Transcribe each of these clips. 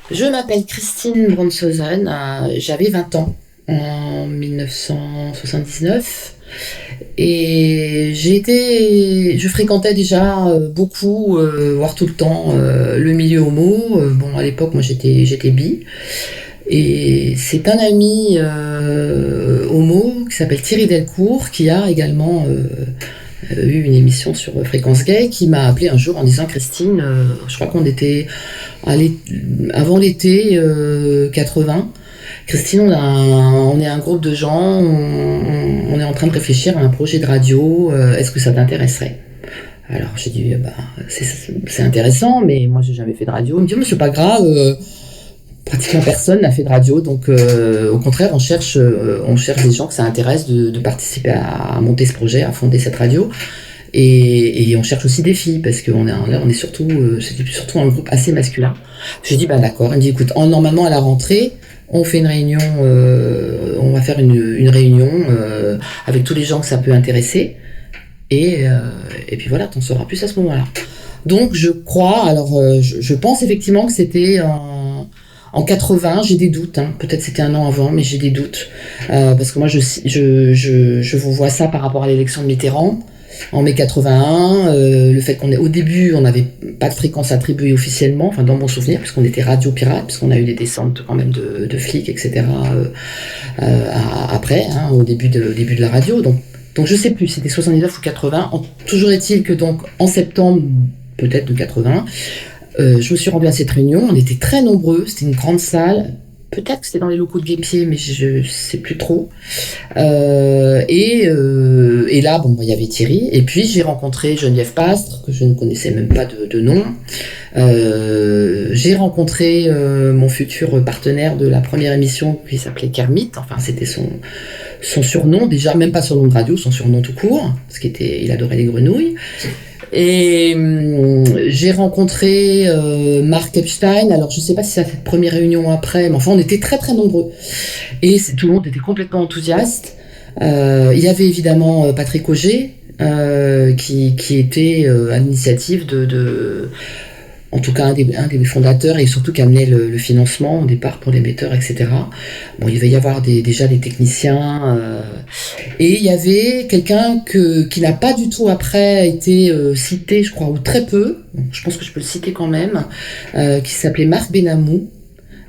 Je m'appelle Christine Bronshozen, j'avais 20 ans en 1979 et je fréquentais déjà beaucoup, voire tout le temps, le milieu homo. Bon, à l'époque, moi j'étais bi et c'est un ami homo qui s'appelle Thierry Delcourt qui a également eu une émission sur Fréquence Gay qui m'a appelé un jour en disant Christine, je crois qu'on était avant l'été 80. Christine, on est un groupe de gens, on est en train de réfléchir à un projet de radio, est-ce que ça t'intéresserait? Alors j'ai dit, c'est intéressant, mais moi j'ai jamais fait de radio. Il me dit, mais c'est pas grave, pratiquement personne n'a fait de radio, donc au contraire on cherche des gens que ça intéresse de participer à monter ce projet, à fonder cette radio. Et on cherche aussi des filles parce qu'on on est surtout, c'est surtout un groupe assez masculin. J'ai dit bah d'accord. Il me dit écoute, normalement à la rentrée, on fait une réunion, on va faire une réunion avec tous les gens que ça peut intéresser. Et puis voilà, t'en sauras plus à ce moment-là. Donc je crois, alors je pense effectivement que c'était en 80, j'ai des doutes, hein. Peut-être c'était un an avant, mais j'ai des doutes. Parce que moi je vous vois ça par rapport à l'élection de Mitterrand. En mai 81, le fait qu'on ait au début, on n'avait pas de fréquence attribuée officiellement, enfin dans mon souvenir, puisqu'on était radio pirate, puisqu'on a eu des descentes quand même de flics, etc. Après, hein, au début de la radio. Donc je sais plus, c'était 79 ou 80. Toujours est-il que donc en septembre, peut-être de 80, je me suis rendue à cette réunion. On était très nombreux, c'était une grande salle. Peut-être que c'était dans les locaux de Guépier, mais je sais plus trop. Et là, bon, il y avait Thierry. Et puis j'ai rencontré Geneviève Pastre, que je ne connaissais même pas de nom. J'ai rencontré mon futur partenaire de la première émission, qui s'appelait Kermit. Enfin, c'était son surnom, déjà même pas son nom de radio, son surnom tout court, parce il adorait les grenouilles. Et j'ai rencontré Marc Epstein. Alors je sais pas si c'est à cette première réunion après, mais enfin on était très très nombreux et tout le monde était complètement enthousiaste. Il y avait évidemment Patrick Auger qui était à l'initiative en tout cas un des fondateurs et surtout qui amenait le financement au départ pour l'émetteur, etc. Bon, il va y avoir déjà des techniciens et il y avait quelqu'un qui n'a pas du tout après été cité, je crois, ou très peu, je pense que je peux le citer quand même, qui s'appelait Marc Benamou.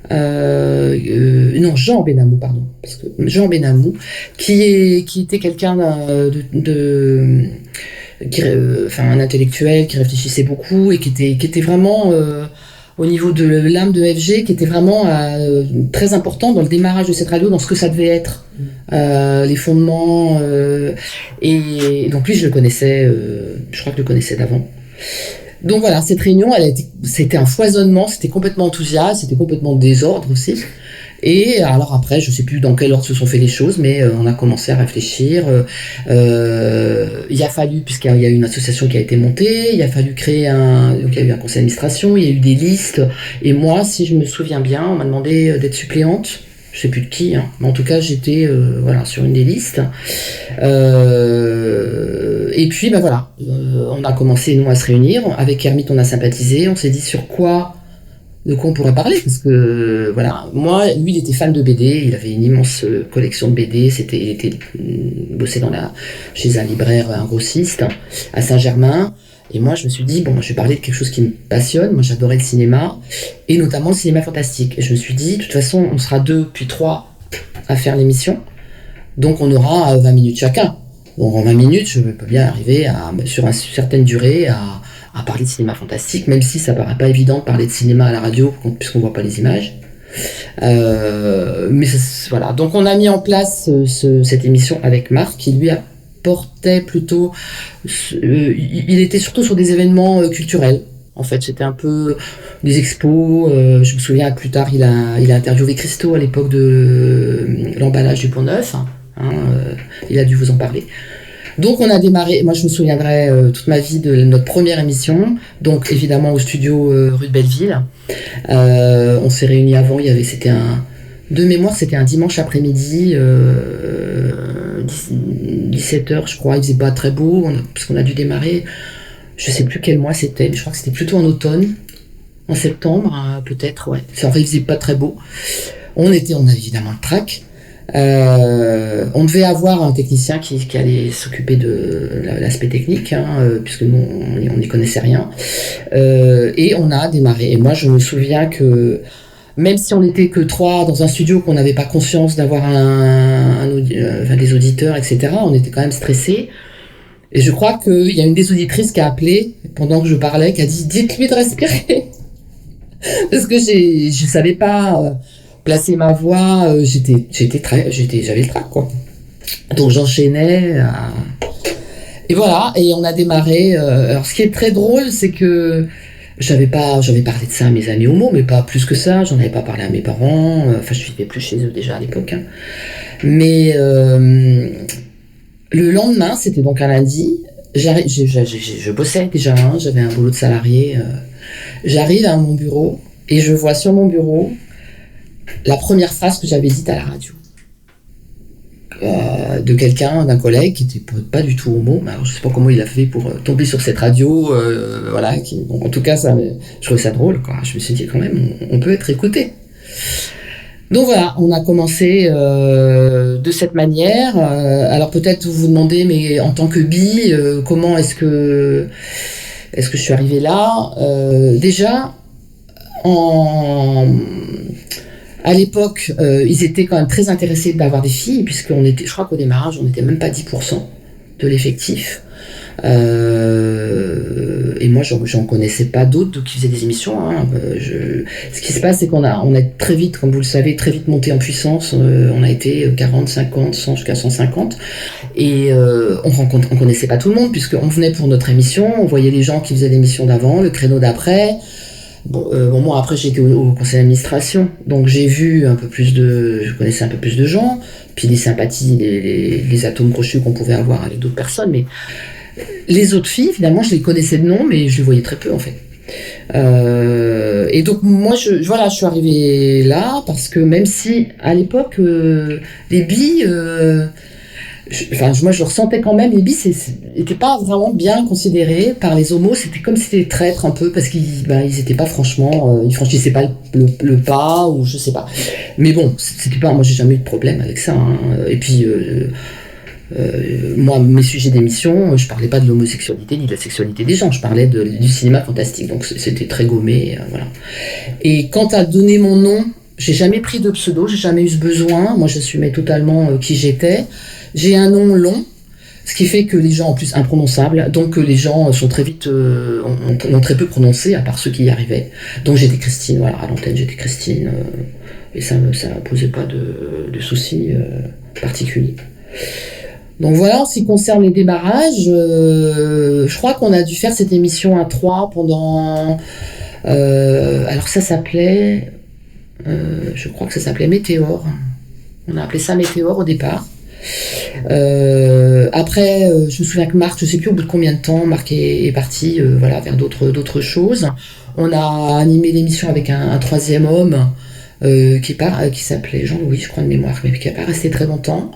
Non, Jean Benamou, pardon, parce que Jean Benamou, qui était quelqu'un un intellectuel qui réfléchissait beaucoup et qui était vraiment au niveau de l'âme de FG, qui était vraiment très important dans le démarrage de cette radio, dans ce que ça devait être, les fondements. Et donc lui, je le connaissais, je crois que je le connaissais d'avant. Donc voilà, cette réunion, c'était un foisonnement, c'était complètement enthousiaste, c'était complètement désordre aussi. Et alors après, je sais plus dans quel ordre se sont fait les choses, mais on a commencé à réfléchir. Il a fallu, puisqu'il y a eu une association qui a été montée, il a fallu créer donc il y a eu un conseil d'administration, il y a eu des listes. Et moi, si je me souviens bien, on m'a demandé d'être suppléante. Je sais plus de qui, hein, mais en tout cas, j'étais sur une des listes. Et puis, ben voilà, on a commencé nous à se réunir. Avec Kermit, on a sympathisé. On s'est dit de quoi on pourrait parler, parce que voilà, moi, lui, il était fan de BD, il avait une immense collection de BD, il bossait chez un libraire, un grossiste à Saint-Germain, et moi je me suis dit bon, je vais parler de quelque chose qui me passionne. Moi j'adorais le cinéma, et notamment le cinéma fantastique, et je me suis dit de toute façon on sera 2 puis 3 à faire l'émission, donc on aura 20 minutes chacun. Donc en 20 minutes je peux bien arriver sur une certaine durée à parler de cinéma fantastique, même si ça paraît pas évident de parler de cinéma à la radio, puisqu'on voit pas les images. Mais voilà. Donc on a mis en place cette émission avec Marc, qui lui apportait plutôt... il était surtout sur des événements culturels. En fait, c'était un peu des expos. Je me souviens, plus tard, il a interviewé Christo à l'époque de l'emballage du Pont-Neuf. Il a dû vous en parler. Donc on a démarré, moi je me souviendrai toute ma vie de notre première émission, donc évidemment au studio rue de Belleville. On s'est réunis avant, de mémoire c'était un dimanche après-midi, 17h je crois, il faisait pas très beau, parce qu'on a dû démarrer, je sais plus quel mois c'était, mais je crois que c'était plutôt en automne. en septembre, peut-être, ouais. Enfin, il faisait pas très beau. On avait évidemment le track. On devait avoir un technicien qui allait s'occuper de l'aspect technique, puisque nous, on n'y connaissait rien. Et on a démarré. Et moi, je me souviens que même si on n'était que 3 dans un studio, qu'on n'avait pas conscience d'avoir des auditeurs, etc., on était quand même stressés. Et je crois qu'il y a une des auditrices qui a appelé pendant que je parlais, qui a dit « Dites-lui de respirer !» Parce que je savais pas placer ma voix, j'avais le trac, quoi. Donc j'enchaînais. Et voilà, et on a démarré. Alors ce qui est très drôle, c'est que j'avais parlé de ça à mes amis homo, mais pas plus que ça. J'en avais pas parlé à mes parents. Enfin, je vivais plus chez eux déjà à l'époque. Mais le lendemain, c'était donc un lundi. Je bossais déjà, j'avais un boulot de salarié. J'arrive à mon bureau et je vois sur mon bureau la première phrase que j'avais dite à la radio. De quelqu'un, d'un collègue qui était pas du tout homo. Alors, je sais pas comment il a fait pour tomber sur cette radio. Voilà. Donc, en tout cas, je trouvais ça drôle, quoi. Je me suis dit quand même, on peut être écouté. Donc voilà, on a commencé de cette manière. Alors peut-être vous vous demandez, mais en tant que bi, comment est-ce que je suis arrivée là? Déjà, à l'époque, ils étaient quand même très intéressés d'avoir des filles, je crois qu'au démarrage, on n'était même pas 10% de l'effectif. Et moi, j'en connaissais pas d'autres qui faisaient des émissions. Ce qui se passe, c'est qu'on a très vite, comme vous le savez, très vite monté en puissance. On a été 40, 50, 100 jusqu'à 150. Et on connaissait pas tout le monde, puisqu'on venait pour notre émission, on voyait les gens qui faisaient l'émission d'avant, le créneau d'après. Moi après j'étais au conseil d'administration, donc je connaissais un peu plus de gens, puis des sympathies, les atomes crochus qu'on pouvait avoir avec d'autres personnes, mais les autres filles, finalement, je les connaissais de nom, mais je les voyais très peu en fait. Et donc moi, je suis arrivée là parce que même si à l'époque les billes, moi je ressentais quand même, les bis n'étaient pas vraiment bien considérés par les homos. C'était comme si c'était des traîtres un peu, parce qu'ils étaient pas franchement, ils franchissaient pas le pas, ou je sais pas. Mais bon, c'était pas, moi j'ai jamais eu de problème avec ça, Et puis moi, mes sujets d'émission, je parlais pas de l'homosexualité ni de la sexualité des gens, je parlais du cinéma fantastique, donc c'était très gommé, voilà. Et quant à donner mon nom, j'ai jamais pris de pseudo, j'ai jamais eu ce besoin. Moi j'assumais totalement qui j'étais. J'ai un nom long, ce qui fait que les gens, en plus, imprononçables, donc les gens sont très vite, ont très peu prononcé, à part ceux qui y arrivaient. Donc j'étais Christine, voilà, à l'antenne j'étais Christine, et ça posait pas de soucis particuliers. Donc voilà, en ce qui concerne les démarrages, je crois qu'on a dû faire cette émission à 3 pendant... alors ça s'appelait... je crois que ça s'appelait Météore. On a appelé ça Météore au départ. Après, je me souviens que Marc, je sais plus au bout de combien de temps, Marc est parti vers d'autres choses. On a animé l'émission avec un troisième homme qui s'appelait Jean-Louis, je crois de mémoire, mais qui n'a pas resté très longtemps.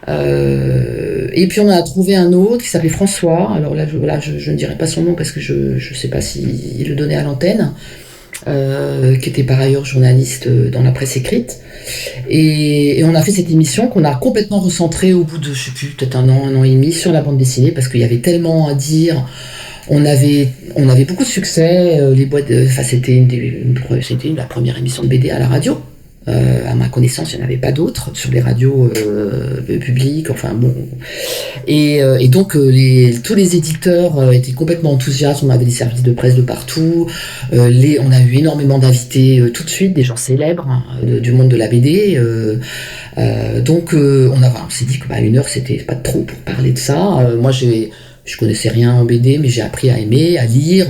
Et puis on a trouvé un autre qui s'appelait François. Alors là, je ne dirai pas son nom parce que je ne sais pas s'il le donnait à l'antenne. Qui était par ailleurs journaliste dans la presse écrite, et on a fait cette émission qu'on a complètement recentrée au bout de, je sais plus, peut-être un an et demi sur la bande dessinée, parce qu'il y avait tellement à dire. On avait beaucoup de succès, c'était la première émission de BD à la radio. À ma connaissance, il n'y en avait pas d'autres sur les radios publiques, enfin bon. Et donc tous les éditeurs étaient complètement enthousiastes. On avait des services de presse de partout. On a eu énormément d'invités tout de suite, des gens célèbres du monde de la BD. Donc on s'est dit que 1 heure c'était pas trop pour parler de ça. Moi je connaissais rien en BD, mais j'ai appris à aimer, à lire.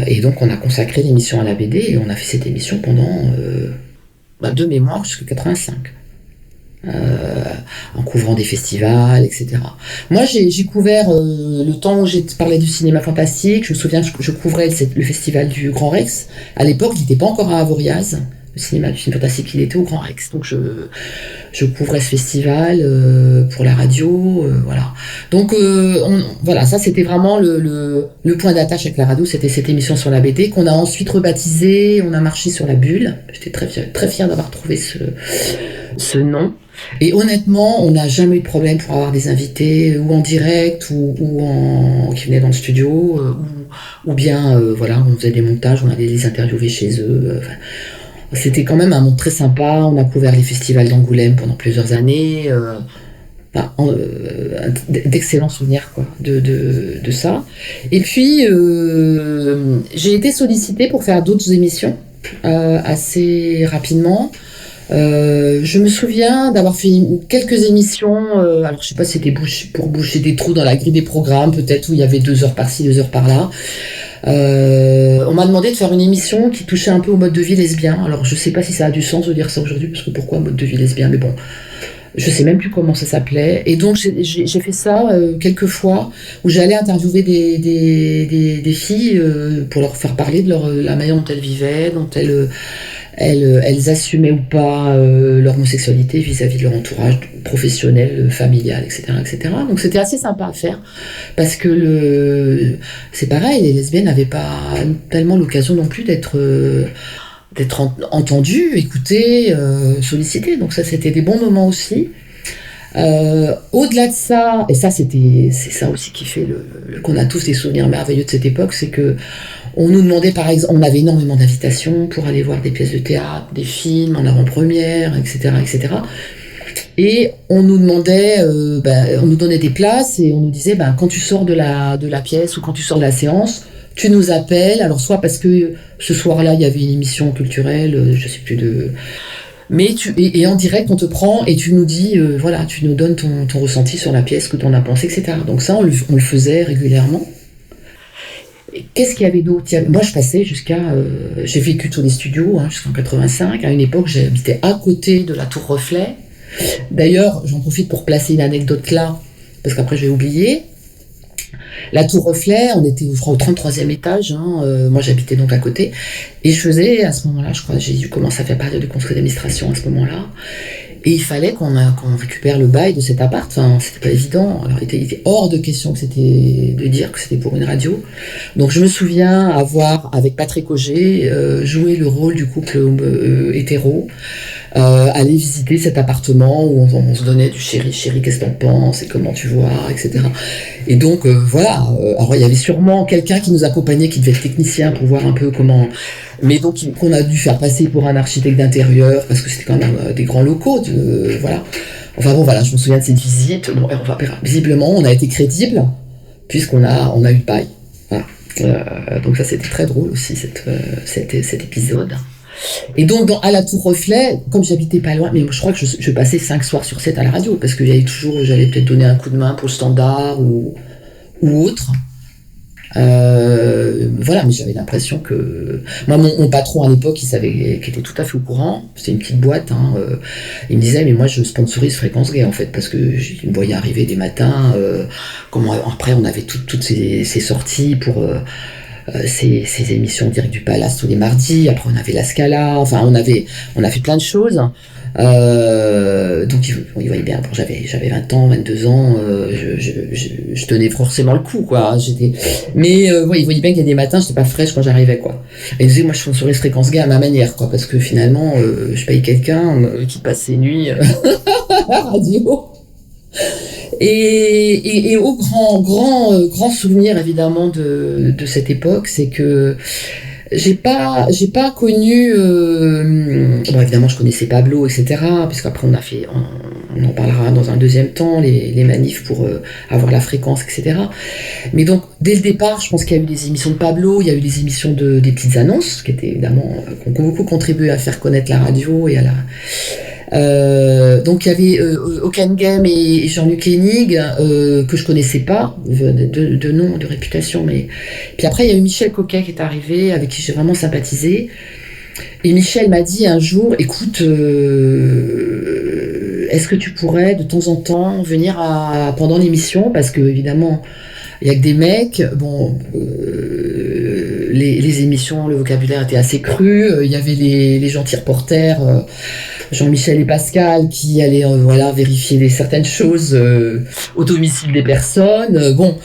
Et donc on a consacré l'émission à la BD, et on a fait cette émission pendant de mémoire jusqu'à 85, en couvrant des festivals, etc. Moi j'ai couvert le temps où j'ai parlé du cinéma fantastique. Je me souviens, je couvrais le festival du Grand Rex. À l'époque il n'était pas encore à Avoriaz, le cinéma du film fantastique, il était au Grand Rex. Donc je couvrais ce festival pour la radio, voilà. Donc voilà, ça c'était vraiment le point d'attache avec la radio, c'était cette émission sur la BD qu'on a ensuite rebaptisée, on a marché sur la bulle. J'étais très fière d'avoir trouvé ce nom. Et honnêtement, on n'a jamais eu de problème pour avoir des invités, ou en direct, qui venaient dans le studio, ou bien, voilà, on faisait des montages, on allait les interviewer chez eux. Enfin, c'était quand même un monde très sympa. On a couvert les festivals d'Angoulême pendant plusieurs années. D'excellents souvenirs quoi, de ça. Et puis, j'ai été sollicitée pour faire d'autres émissions assez rapidement. Je me souviens d'avoir fait quelques émissions, alors je sais pas si c'était pour boucher des trous dans la grille des programmes, peut-être, où il y avait 2 heures par-ci, 2 heures par-là. On m'a demandé de faire une émission qui touchait un peu au mode de vie lesbien. Alors je sais pas si ça a du sens de dire ça aujourd'hui, parce que pourquoi mode de vie lesbien, mais bon, je sais même plus comment ça s'appelait. Et donc j'ai fait ça quelques fois, où j'allais interviewer des filles pour leur faire parler de la manière dont elles vivaient, dont elles assumaient ou pas leur homosexualité vis-à-vis de leur entourage professionnel, familial, etc., etc. Donc c'était assez sympa à faire, parce que c'est pareil, les lesbiennes n'avaient pas tellement l'occasion non plus d'être entendues, écoutées, sollicitées. Donc ça, c'était des bons moments aussi. Au-delà de ça, et ça c'est ça aussi qui fait qu'on a tous des souvenirs merveilleux de cette époque, c'est que on nous demandait, par exemple, on avait énormément d'invitations pour aller voir des pièces de théâtre, des films en avant-première, etc., etc. Et on nous demandait, on nous donnait des places et on nous disait, quand tu sors de la pièce ou quand tu sors de la séance, tu nous appelles. Alors soit parce que ce soir-là il y avait une émission culturelle, je sais plus mais et en direct on te prend et tu nous dis, voilà, tu nous donnes ton ressenti sur la pièce, que t'en as pensé, etc. Donc ça on le faisait régulièrement. Qu'est-ce qu'il y avait d'autre? Moi, je passais j'ai vécu tous les studios jusqu'en 85. À une époque, j'habitais à côté de la Tour Reflet. D'ailleurs, j'en profite pour placer une anecdote là, parce qu'après, je vais oublier. La Tour Reflet, on était, je crois, au 33e étage. Moi, j'habitais donc à côté. Et je faisais, à ce moment-là, je crois, j'ai dû commencer à faire partie du conseil d'administration à ce moment-là. Et il fallait qu'on récupère le bail de cet appart. Enfin, c'était pas évident. Alors, il était hors de question de dire que c'était pour une radio. Donc, je me souviens avoir, avec Patrick Auger, joué le rôle du couple hétéro, aller visiter cet appartement où on se donnait du chéri, qu'est-ce que t'en penses et comment tu vois, etc. Et donc, voilà. Alors, il y avait sûrement quelqu'un qui nous accompagnait, qui devait être technicien pour voir un peu comment... Mais donc, qu'on a dû faire passer pour un architecte d'intérieur, parce que c'était quand même des grands locaux, voilà. Enfin bon, voilà, je me souviens de cette visite. Bon, visiblement, on a été crédible, puisqu'on a eu le bail. Voilà. Donc ça, c'était très drôle aussi, cet épisode. Et donc, à la Tour Reflet, comme j'habitais pas loin, mais je crois que je passais 5 soirs sur 7 à la radio, parce qu'il y avait toujours, j'allais peut-être donner un coup de main pour le standard ou autre. Voilà, mais j'avais l'impression que... Moi, mon patron à l'époque, qu'il était tout à fait au courant. C'était une petite boîte. Il me disait, mais moi, je sponsorise Fréquence Gay, en fait, parce que je me voyais arriver des matins. Après, on avait toutes ces sorties pour... ces émissions directes du Palace tous les mardis. Après, on avait la Scala. Enfin, on a fait plein de choses. Donc il voyait bien, j'avais 20 ans, 22 ans, je tenais forcément le coup, quoi. Mais il voyait bien qu'il y a des matins, j'étais pas fraîche quand j'arrivais, quoi. Et il disait, moi je sponsorise Fréquence Gay à ma manière, quoi, parce que finalement, je paye quelqu'un qui passe ses nuits à la radio. Et au grand souvenir évidemment de cette époque, c'est que j'ai pas connu, bon évidemment je connaissais Pablo, etc., puisqu'après on en parlera dans un deuxième temps, les manifs pour avoir la fréquence, etc. Mais donc dès le départ, je pense qu'il y a eu des émissions de Pablo, il y a eu des émissions des petites annonces qui étaient évidemment qui ont beaucoup contribué à faire connaître la radio et à la... Donc il y avait Okan Game et Jean-Luc Hénig que je connaissais pas de nom, de réputation, mais puis après il y a eu Michel Coquet qui est arrivé, avec qui j'ai vraiment sympathisé, et Michel m'a dit un jour, écoute, est-ce que tu pourrais de temps en temps venir pendant l'émission, parce que évidemment il y a que des mecs, bon, les émissions, le vocabulaire était assez cru. Il y avait les gentils reporters, Jean-Michel et Pascal, qui allaient voilà, vérifier certaines choses au domicile des personnes. Bon,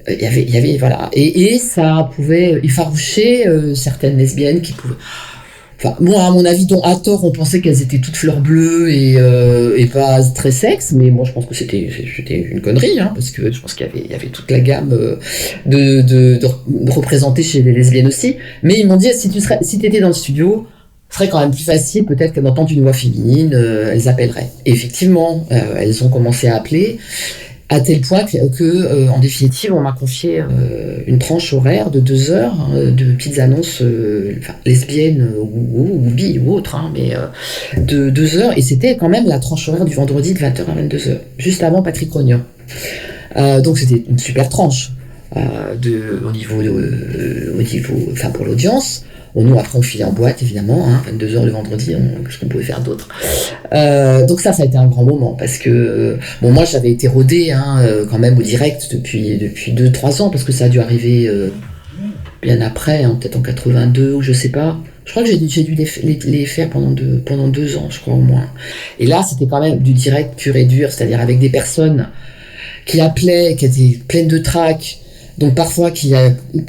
il y avait voilà. Et ça pouvait effaroucher certaines lesbiennes qui pouvaient. Enfin, moi, à mon avis, à tort, on pensait qu'elles étaient toutes fleurs bleues et pas très sexes, mais moi, je pense que c'était une connerie, hein, parce que je pense qu'il y avait toute la gamme de représenter chez les lesbiennes aussi. Mais ils m'ont dit, si t'étais dans le studio, ce serait quand même plus facile, peut-être, que d'entendre une voix féminine, elles appelleraient. Et effectivement, elles ont commencé à appeler, à tel point en définitive, on m'a confié une tranche horaire de 2 heures de petites annonces lesbiennes ou bi ou autres, hein, mais de 2 heures. Et c'était quand même la tranche horaire du vendredi de 20h à 22h, juste avant Patrick Rognon. Donc c'était une super tranche au niveau, pour l'audience. Bon, nous, après, on filait en boîte, évidemment, hein, 22h le vendredi, qu'est-ce qu'on pouvait faire d'autre. Donc ça a été un grand moment, parce que, bon, moi, j'avais été rodée, hein, quand même, au direct depuis 2-3 ans, parce que ça a dû arriver bien après, hein, peut-être en 82, ou je sais pas. Je crois que j'ai dû les faire pendant 2 ans, je crois, au moins. Et là, c'était quand même du direct pur et dur, c'est-à-dire avec des personnes qui appelaient, qui étaient pleines de trac, donc parfois qui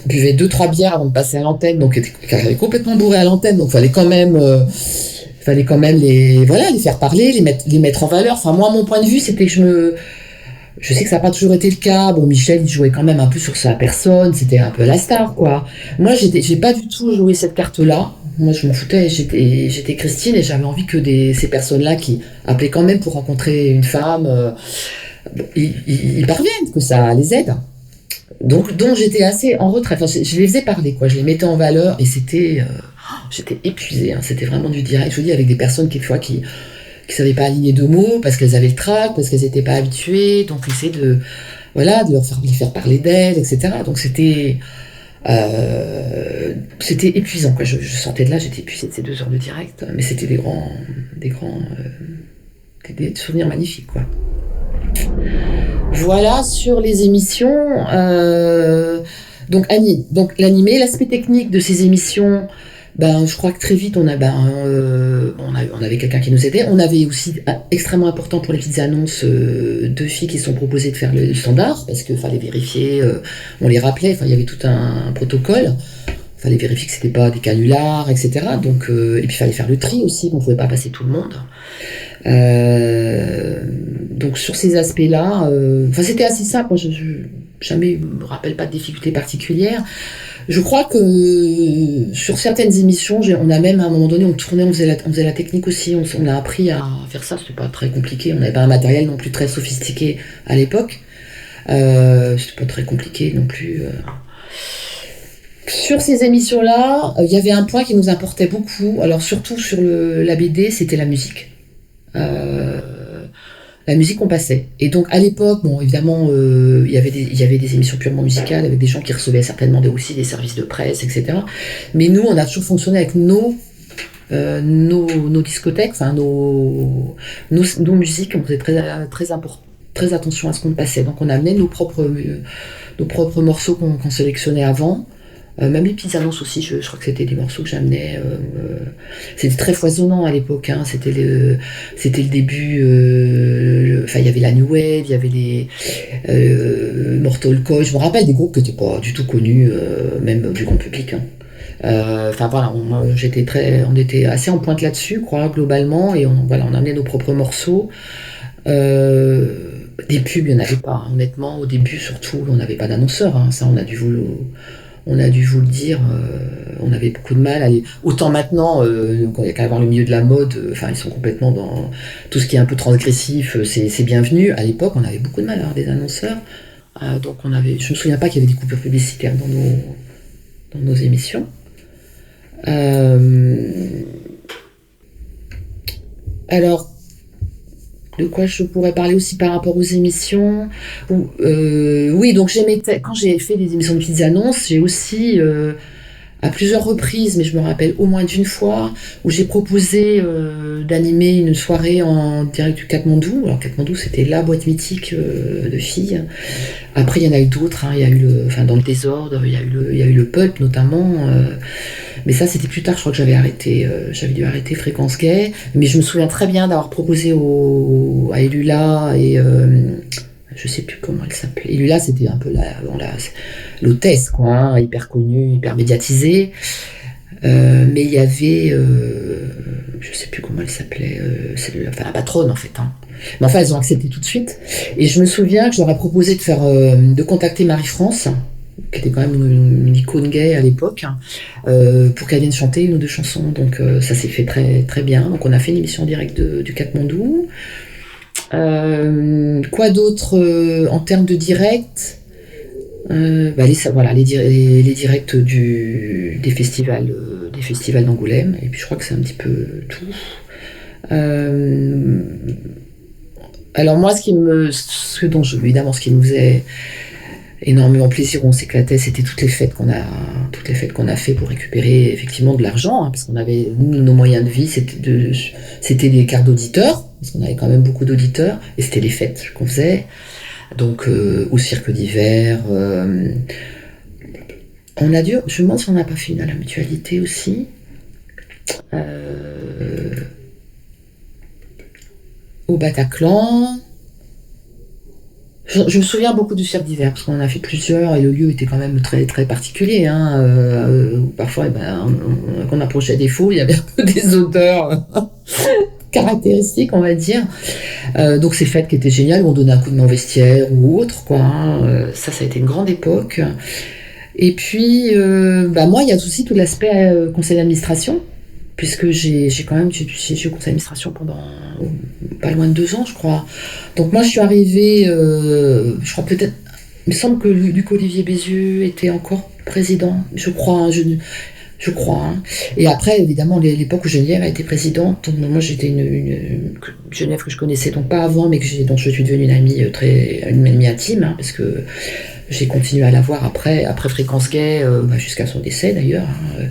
buvaient 2-3 bières avant de passer à l'antenne, donc qui avaient complètement bourré à l'antenne, donc fallait quand même les faire parler, les mettre en valeur. Enfin, moi, mon point de vue, c'était que je sais que ça n'a pas toujours été le cas. Bon, Michel, il jouait quand même un peu sur sa personne, c'était un peu la star, quoi. Moi, j'ai pas du tout joué cette carte-là. Moi, je m'en foutais, j'étais Christine et j'avais envie que ces personnes-là qui appelaient quand même pour rencontrer une femme, ils parviennent, que ça les aide. Donc j'étais assez en retrait. Enfin, je les faisais parler, quoi. Je les mettais en valeur et j'étais épuisée, hein. C'était vraiment du direct. Je vous dis, avec des personnes quelquefois qui savaient pas aligner 2 mots parce qu'elles avaient le trac, parce qu'elles n'étaient pas habituées. Donc essayer de les faire parler d'elles, etc. Donc c'était épuisant, quoi. Je sentais de là, j'étais épuisée de ces 2 heures de direct, mais c'était des souvenirs magnifiques, quoi. Voilà sur les émissions. Donc l'animé, l'aspect technique de ces émissions, je crois que très vite on avait quelqu'un qui nous aidait. On avait aussi extrêmement important pour les petites annonces 2 filles qui sont proposées de faire le standard parce qu'il fallait vérifier. On les rappelait. Enfin, il y avait tout un protocole. Il fallait vérifier que c'était pas des canulars, etc. Donc et puis il fallait faire le tri aussi. On pouvait pas passer tout le monde. Donc sur ces aspects-là, c'était assez simple. Moi, jamais me rappelle pas de difficultés particulières. Je crois que sur certaines émissions, on a même à un moment donné, on tournait, on faisait la technique aussi. On a appris à faire ça. C'était pas très compliqué. On n'avait pas un matériel non plus très sophistiqué à l'époque. C'était pas très compliqué non plus. Sur ces émissions-là, il y avait un point qui nous importait beaucoup. Alors surtout sur la BD, c'était la musique. La musique qu'on passait. Et donc à l'époque, bon, évidemment, il y avait des émissions purement musicales avec des gens qui recevaient certainement aussi des services de presse, etc. Mais nous, on a toujours fonctionné avec nos discothèques, enfin nos musiques. On faisait très attention à ce qu'on passait. Donc on amenait nos propres morceaux qu'on sélectionnait avant. Même les petites annonces aussi, je crois que c'était des morceaux que j'amenais. C'était très foisonnant à l'époque, hein. C'était le début. Il y avait la New Wave, il y avait les Mortal Coil. Je me rappelle des groupes qui n'étaient pas du tout connus, même du grand public, hein. On était assez en pointe là-dessus, quoi, globalement, et on amenait nos propres morceaux. Des pubs, il n'y en avait pas, hein. Honnêtement, au début, surtout, on n'avait pas d'annonceur, hein. Ça, on a dû vous le dire, on avait beaucoup de mal. Autant maintenant, quand il y a qu'à avoir le milieu de la mode, ils sont complètement dans tout ce qui est un peu transgressif, c'est bienvenu. À l'époque, on avait beaucoup de mal à avoir des annonceurs. Donc je me souviens pas qu'il y avait des coupures publicitaires dans nos émissions. Alors, de quoi je pourrais parler aussi par rapport aux émissions. Oui, donc quand j'ai fait des émissions de petites annonces, j'ai aussi à plusieurs reprises, mais je me rappelle au moins d'une fois, où j'ai proposé d'animer une soirée en direct du Katmandou. Alors Katmandou, c'était la boîte mythique de filles. Après, il y en a eu d'autres, hein. Il y a eu dans le désordre, il y a eu le Pulp notamment. Mais ça, c'était plus tard, je crois que j'avais dû arrêter Fréquence Gay. Mais je me souviens très bien d'avoir proposé à Elula et je sais plus comment elle s'appelait. Elula, c'était un peu l'hôtesse, quoi, hein, hyper connue, hyper médiatisée. Mais il y avait, je sais plus comment elle s'appelait, la patronne en fait. Hein. Mais enfin, elles ont accepté tout de suite. Et je me souviens que je leur ai proposé de contacter Marie-France, qui était quand même une icône gay à l'époque, hein, pour qu'elle vienne chanter une ou deux chansons. Donc ça s'est fait très très bien. Donc on a fait une émission en direct du Katmandou. Quoi d'autre en termes de direct? Les directs des festivals d'Angoulême, et puis je crois que c'est un petit peu tout. Alors moi, ce qui me faisait énormément plaisir, on s'éclatait, c'était toutes les fêtes qu'on a fait pour récupérer effectivement de l'argent, hein, parce qu'on avait nos moyens de vie, c'était des cartes d'auditeurs, parce qu'on avait quand même beaucoup d'auditeurs, et c'était les fêtes qu'on faisait. Donc au cirque d'hiver, je me demande si on n'a pas fait une à la mutualité aussi. Au Bataclan. Je me souviens beaucoup du cirque d'hiver, parce qu'on en a fait plusieurs, et le lieu était quand même très, très particulier. Hein, parfois, quand on approchait des foules, il y avait un peu des odeurs caractéristiques, on va dire. Donc ces fêtes qui étaient géniales, où on donnait un coup de main au vestiaire ou autre, quoi. Hein. Ça a été une grande époque. Et puis, moi, il y a aussi tout l'aspect conseil d'administration, puisque j'ai eu conseil d'administration pendant pas loin de 2 ans, je crois. Donc moi, je suis arrivée, je crois peut-être, il me semble que Luc Olivier Bézieux était encore président, je crois. Hein, je crois. Hein. Et après, évidemment, l'époque où Geneviève a été présidente, donc moi j'étais une Geneviève que je connaissais donc pas avant, mais dont je suis devenue une amie intime, hein, parce que j'ai continué à la voir après Fréquence Gay, jusqu'à son décès d'ailleurs. Hein.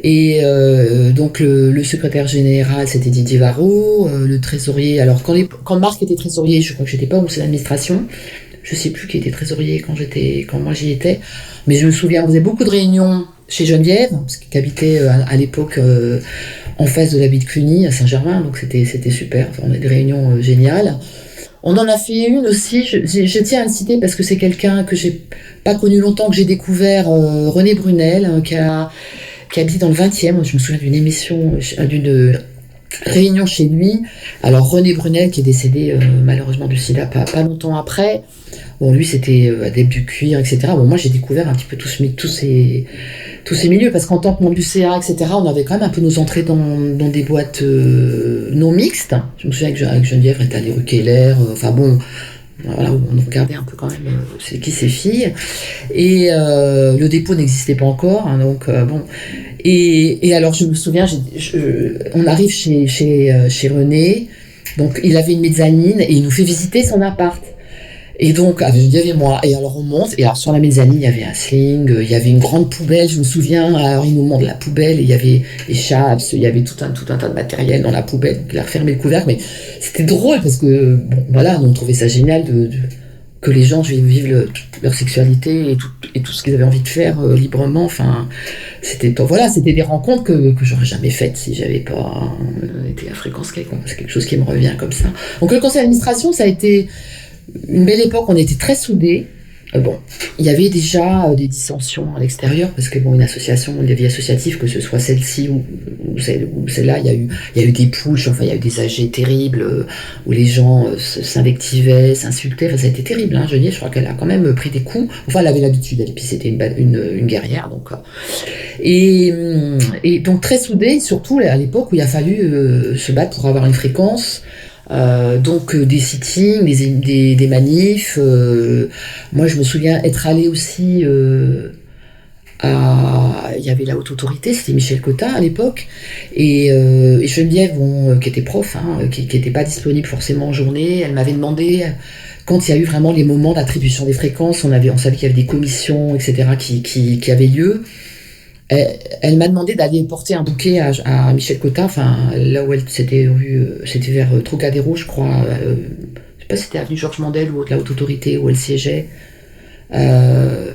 Et donc le secrétaire général, c'était Didier Varro, le trésorier. Alors quand Marc était trésorier, je crois que j'étais pas au conseil d'administration. Je sais plus qui était trésorier quand moi j'y étais, mais je me souviens, on faisait beaucoup de réunions chez Geneviève, parce qu'elle habitait à l'époque en face de l'abbaye de Cluny, à Saint-Germain, donc c'était super. Enfin, on a des réunions géniales. On en a fait une aussi, je tiens à le citer parce que c'est quelqu'un que j'ai pas connu longtemps, que j'ai découvert, René Brunel, hein, qui habite dans le 20e. Je me souviens d'une émission, d'une réunion chez lui. Alors René Brunel, qui est décédé malheureusement du sida pas longtemps après. Bon, lui, c'était adepte du cuir, etc. Bon, moi, j'ai découvert un petit peu tous ces milieux, parce qu'en tant que membre du CA, etc., on avait quand même un peu nos entrées dans des boîtes non mixtes. Je me souviens que Geneviève était allée rue Keller, voilà, on regardait un peu quand même c'est qui ces filles. Et le dépôt n'existait pas encore, hein, donc bon. Et alors, je me souviens, on arrive chez René, donc il avait une mezzanine, et il nous fait visiter son appart. Et donc, il y avait moi, et alors on monte, et alors sur la mezzanine, il y avait un sling, il y avait une grande poubelle, je me souviens, alors il nous montre la poubelle, et il y avait les chaps, il y avait tout un tas de matériel dans la poubelle, donc il a refermé le couvercle, mais c'était drôle, parce que, bon, voilà, on trouvait ça génial que les gens vivent leur sexualité et tout ce qu'ils avaient envie de faire librement, enfin, c'était des rencontres que j'aurais jamais faites si j'avais pas été à Fréquence Gay, quoi. C'est quelque chose qui me revient comme ça. Donc le conseil d'administration, ça a été une belle époque, on était très soudés. Il y avait déjà des dissensions à l'extérieur, parce que une association, la vie associative, que ce soit celle-ci ou celle-là, il y a eu des pushs, enfin il y a eu des AG terribles, où les gens s'invectivaient, s'insultaient, enfin ça a été terrible, hein, je crois qu'elle a quand même pris des coups, enfin elle avait l'habitude, et puis c'était une guerrière, donc et donc très soudés, surtout à l'époque où il a fallu se battre pour avoir une fréquence. Donc des sittings, des manifs. Moi, je me souviens être allée aussi il y avait la haute autorité, c'était Michel Cotta à l'époque, et Geneviève, qui était prof, hein, qui n'était pas disponible forcément en journée. Elle m'avait demandé, quand il y a eu vraiment les moments d'attribution des fréquences, on savait qu'il y avait des commissions, etc., qui avaient lieu. elle m'a demandé d'aller porter un bouquet à Michel Cotta, enfin là où elle s'était rue, c'était vers Trocadéro, je crois. Je sais pas si c'était avenue Georges Mandel ou la Haute Autorité où elle siégeait. Alors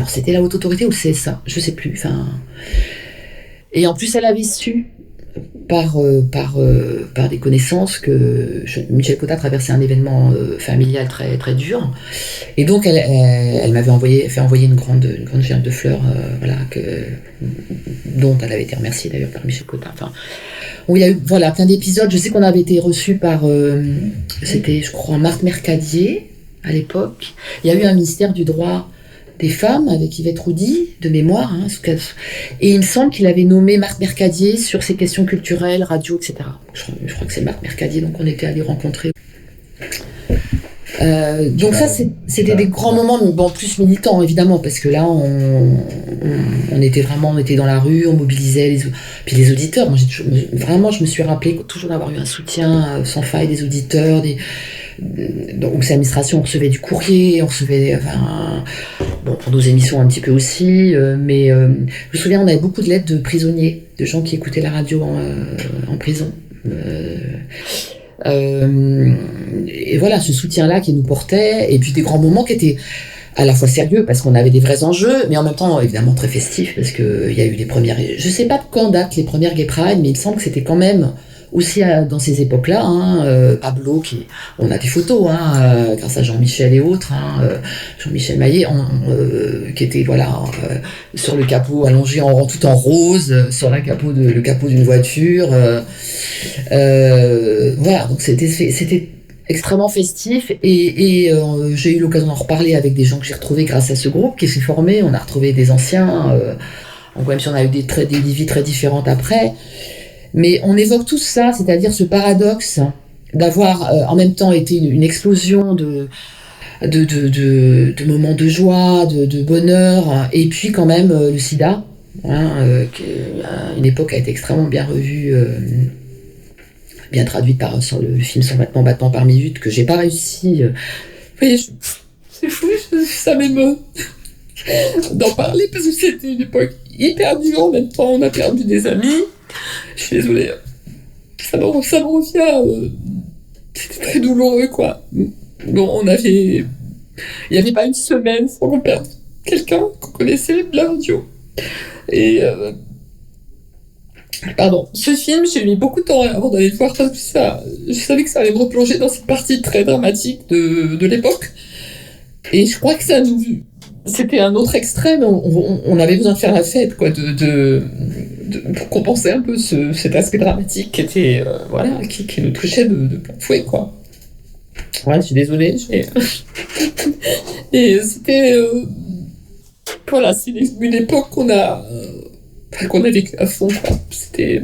c'était la Haute Autorité ou le CSA, je sais plus. Enfin, et en plus elle avait su par des connaissances que Michel Cotta traversait un événement familial très très dur, et donc elle m'avait fait envoyer une grande gerbe de fleurs, voilà, dont elle avait été remerciée d'ailleurs par Michel Cotta. Enfin, où il y a eu voilà plein d'épisodes. Je sais qu'on avait été reçus par c'était je crois Marthe Mercadier à l'époque. Il y a eu un ministère du droit des femmes avec Yvette Roudy, de mémoire, hein, et il me semble qu'il avait nommé Marc Mercadier sur ces questions culturelles, radio, etc. Je crois que c'est Marc Mercadier, donc on était allés rencontrer. Donc ça, c'était des grands moments, donc bon, plus militants évidemment, parce que là, on était dans la rue, on mobilisait puis les auditeurs. Moi, vraiment, je me suis rappelé toujours d'avoir eu un soutien sans faille des auditeurs, donc c'est l'administration, on recevait du courrier, bon, pour nos émissions un petit peu aussi, mais je me souviens, on avait beaucoup de lettres de prisonniers, de gens qui écoutaient la radio en prison. Et voilà, ce soutien-là qui nous portait, et puis des grands moments qui étaient à la fois sérieux parce qu'on avait des vrais enjeux, mais en même temps évidemment très festifs parce que il y a eu les premières, je sais pas de quand datent les premières Gay Pride, mais il me semble que c'était quand même aussi dans ces époques-là, hein, Pablo, on a des photos, hein, grâce à Jean-Michel et autres, hein, Jean-Michel Maillet, qui était voilà sur le capot allongé tout en rose sur le capot d'une voiture, voilà, donc c'était extrêmement festif, et j'ai eu l'occasion d'en reparler avec des gens que j'ai retrouvés grâce à ce groupe qui s'est formé. On a retrouvé des anciens, même si on a eu des vies très différentes après. Mais on évoque tout ça, c'est-à-dire ce paradoxe d'avoir en même temps été une explosion de moments de joie, de bonheur, et puis quand même le sida, hein, qui, à une époque, a été extrêmement bien revue, bien traduite sur le film Sans vêtements, battements par minute, que j'ai pas réussi. C'est fou, ça m'émeut d'en parler parce que c'était une époque hyper dure. En même temps, on a perdu des amis. Je suis désolée, ça me revient. C'était très douloureux, quoi. Bon, il n'y avait pas une semaine sans qu'on perde quelqu'un qu'on connaissait de la radio. Et pardon, ce film, j'ai mis beaucoup de temps avant d'aller le voir parce que je savais que ça allait me replonger dans cette partie très dramatique de l'époque. Et je crois que c'était un autre extrême. On avait besoin de faire la fête, quoi, pour compenser un peu cet aspect dramatique qui était, voilà, qui nous touchait de plein fouet, quoi. Ouais, je suis désolée. Et c'était, voilà, c'est une époque qu'on a vécu à fond, quoi. C'était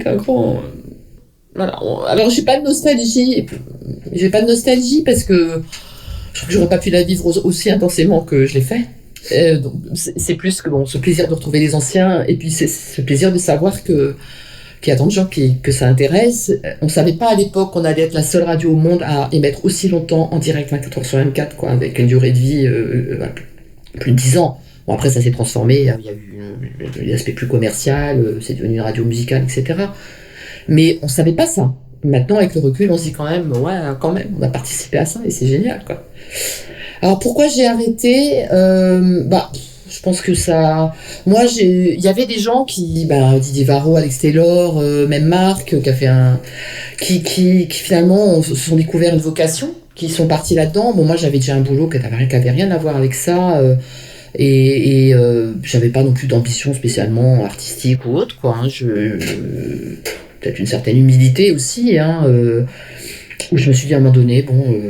un grand, voilà. Alors j'ai pas de nostalgie parce que je crois que j'aurais pas pu la vivre aussi intensément que je l'ai fait. Donc c'est plus que ce plaisir de retrouver les anciens, et puis c'est ce plaisir de savoir qu'il y a tant de gens que ça intéresse. On savait pas à l'époque qu'on allait être la seule radio au monde à émettre aussi longtemps en direct 24 heures sur 24, quoi, avec une durée de vie plus de 10 ans. Bon, après ça s'est transformé, il y a eu l'aspect plus commercial, c'est devenu une radio musicale, etc. Mais on savait pas ça. Maintenant, avec le recul, on se dit quand même, on a participé à ça et c'est génial, quoi. Alors pourquoi j'ai arrêté, je pense que ça. Moi, il y avait des gens Didier Varro, Alex Taylor, même Marc, qui finalement se sont découvert une vocation, qui sont partis là-dedans. Bon, moi, j'avais déjà un boulot qui avait rien à voir avec ça, et j'avais pas non plus d'ambition spécialement artistique ou autre, quoi. Hein. Peut-être une certaine humilité aussi, hein. Où je me suis dit à un moment donné,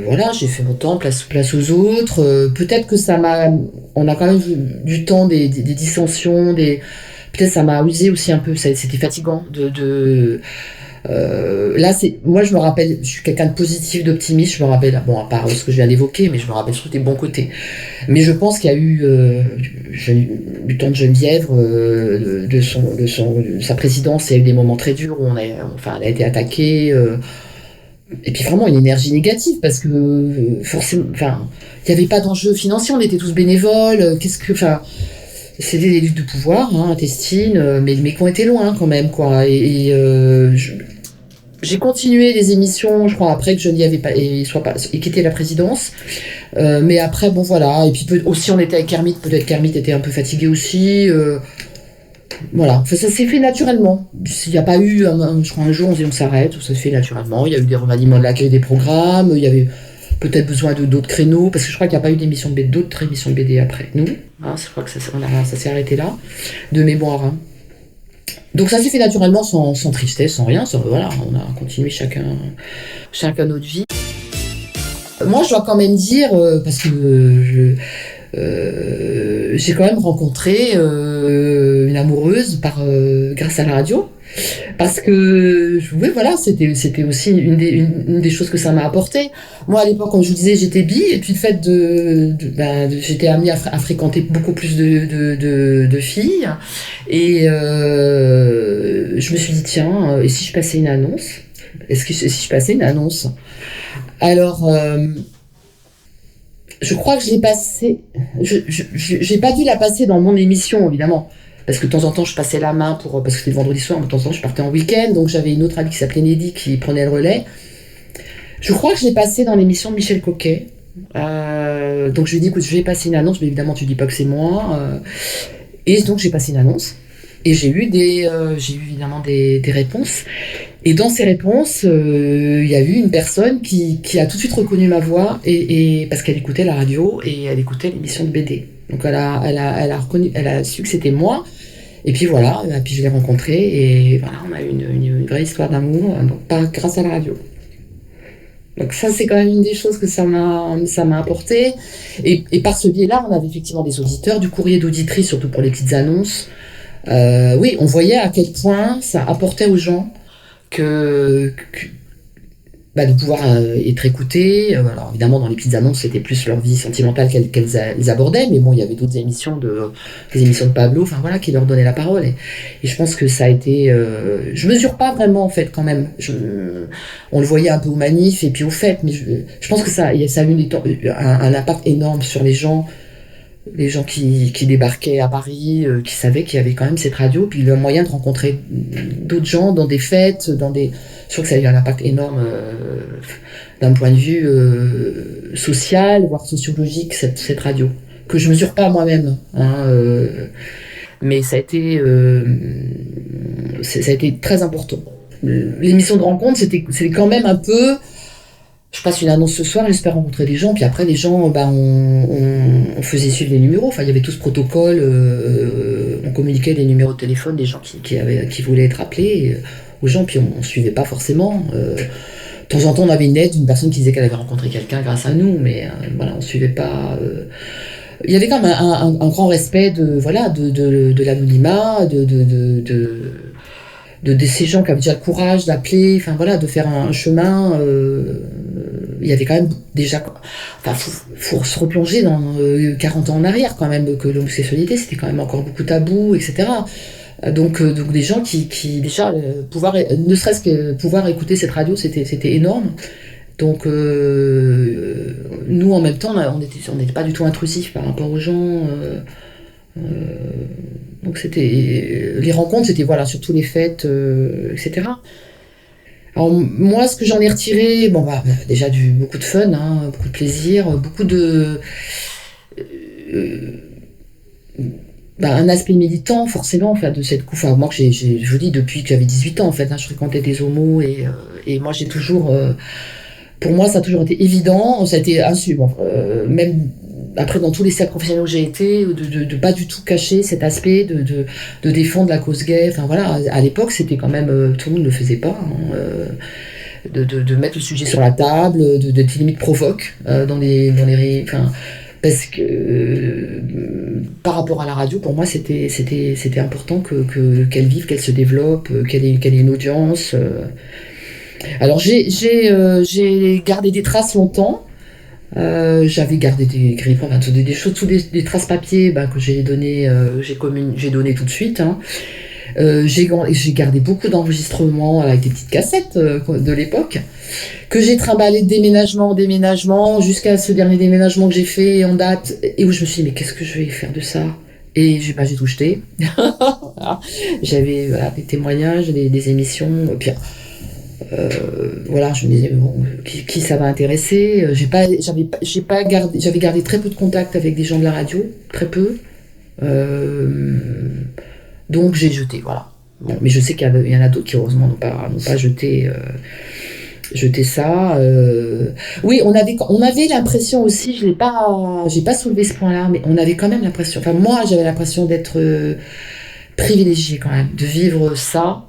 voilà, j'ai fait mon temps, place aux autres. Peut-être que on a quand même vu du temps des dissensions, peut-être ça m'a usé aussi un peu. C'était fatigant là, moi je me rappelle, je suis quelqu'un de positif, d'optimiste. Je me rappelle, à part ce que je viens d'évoquer, mais je me rappelle surtout des bons côtés. Mais je pense qu'il y a eu du temps de Geneviève, de sa présidence. Il y a eu des moments très durs où elle a été attaquée. Et puis vraiment une énergie négative parce que forcément, il n'y avait pas d'enjeu financier, on était tous bénévoles. C'était des luttes de pouvoir, hein, intestines, mais qui ont été loin quand même, quoi. J'ai continué les émissions, je crois, après que Johnny avait pas, et quitté la présidence. Mais après, bon, voilà. Et puis aussi, on était avec Kermit. Peut-être Kermit était un peu fatigué aussi. Voilà. Enfin, ça s'est fait naturellement. Il n'y a pas eu, je crois, un jour, on se dit on s'arrête. Ça s'est fait naturellement. Il y a eu des remaniements de la grille des programmes. Il y avait peut-être besoin de d'autres créneaux. Parce que je crois qu'il n'y a pas eu d'autres émissions de BD après nous. Hein, je crois que ça s'est arrêté là. De mémoire. Hein. Donc ça s'est fait naturellement, sans tristesse, sans rien. Voilà, on a continué chacun notre vie. Moi, je dois quand même dire, parce que j'ai quand même rencontré une amoureuse grâce à la radio. Parce que, oui, voilà, c'était aussi une des choses que ça m'a apporté. Moi, à l'époque, comme je vous disais, j'étais bi, et puis le fait j'étais amenée à fréquenter beaucoup plus de filles. Et je me suis dit, tiens, et si je passais une annonce? Si je passais une annonce? Alors, je crois que je l'ai passée. J'ai pas dû la passer dans mon émission, évidemment. Parce que de temps en temps, je passais la main parce que c'était le vendredi soir, mais de temps en temps, je partais en week-end, donc j'avais une autre amie qui s'appelait Neddy qui prenait le relais. Je crois que je l'ai passée dans l'émission de Michel Coquet. Donc je lui ai dit, écoute, je vais passer une annonce, mais évidemment, tu dis pas que c'est moi. Et donc, j'ai passé une annonce. Et j'ai eu évidemment des réponses. Et dans ces réponses, il y a eu une personne qui a tout de suite reconnu ma voix, et parce qu'elle écoutait la radio et elle écoutait l'émission de BD. Donc elle a su que c'était moi. Et puis voilà, et puis je l'ai rencontrée, et voilà, on a eu une vraie histoire d'amour, donc grâce à la radio. Donc ça, c'est quand même une des choses que ça m'a apporté. Et par ce biais-là, on avait effectivement des auditeurs, du courrier d'auditrice, surtout pour les petites annonces. Oui, on voyait à quel point ça apportait aux gens de pouvoir être écoutés. Alors évidemment, dans les petites annonces, c'était plus leur vie sentimentale qu'elles abordaient, mais bon, il y avait d'autres émissions, des émissions de Pablo, enfin voilà, qui leur donnaient la parole. Et je pense que ça a été... je mesure pas vraiment, en fait, quand même. On le voyait un peu aux manifs et puis aux fêtes, mais je pense que ça a eu un impact énorme sur les gens qui débarquaient à Paris, qui savaient qu'il y avait quand même cette radio, puis le moyen de rencontrer d'autres gens dans des fêtes, je trouve que ça a eu un impact énorme d'un point de vue social, voire sociologique, cette radio, que je mesure pas moi-même, hein, mais ça a été très important. L'émission de rencontre, c'était quand même un peu... Je passe une annonce ce soir, j'espère rencontrer des gens, puis après les gens, on faisait suivre les numéros, enfin il y avait tout ce protocole, on communiquait les numéros de téléphone des gens qui voulaient être appelés aux gens, puis on suivait pas forcément. De temps en temps on avait une aide d'une personne qui disait qu'elle avait rencontré quelqu'un grâce à nous, mais voilà, on suivait pas. Il y avait quand même un grand respect de l'anonymat, de ces gens qui avaient déjà le courage d'appeler, enfin voilà, de faire un chemin. Il y avait quand même déjà... Enfin, faut se replonger dans 40 ans en arrière quand même, que l'homosexualité, c'était quand même encore beaucoup tabou, etc. Donc des gens qui déjà, ne serait-ce que pouvoir écouter cette radio, c'était énorme. Donc nous, en même temps, on n'était pas du tout intrusifs par rapport aux gens. Donc les rencontres, c'était voilà, surtout les fêtes, etc. Alors moi, ce que j'en ai retiré, déjà beaucoup de fun, hein, beaucoup de plaisir, beaucoup de... un aspect militant, forcément, enfin, de cette couche. Enfin, moi, je vous dis, depuis que j'avais 18 ans, en fait, hein, je fréquentais des homos, et moi, j'ai toujours... pour moi, ça a toujours été évident, ça a été même... Après, dans tous les cercles professionnels où j'ai été, de pas du tout cacher cet aspect, de défendre la cause gay. Enfin voilà, à l'époque, c'était quand même, tout le monde ne le faisait pas, hein, de mettre le sujet sur la table, d'être limite provoque dans les enfin, parce que par rapport à la radio, pour moi, c'était important qu'elle vive, qu'elle se développe, qu'elle ait une audience. Alors j'ai gardé des traces longtemps. J'avais gardé des choses, des traces papier que j'ai donné tout de suite. Hein. J'ai gardé beaucoup d'enregistrements avec des petites cassettes de l'époque que j'ai trimballé de déménagement en déménagement jusqu'à ce dernier déménagement que j'ai fait en date et où je me suis dit mais qu'est-ce que je vais faire de ça? Et j'ai tout jeté. Voilà. J'avais des témoignages, des émissions. Et puis, voilà, je me disais, bon, qui ça va intéresser? J'ai pas gardé, j'avais gardé très peu de contact avec des gens de la radio, très peu. Donc j'ai jeté, voilà. Bon, mais je sais qu'il y en a d'autres qui heureusement n'ont pas jeté ça. Oui, on avait l'impression aussi, j'ai pas soulevé ce point-là, mais on avait quand même l'impression, enfin moi j'avais l'impression d'être privilégiée quand même, de vivre ça.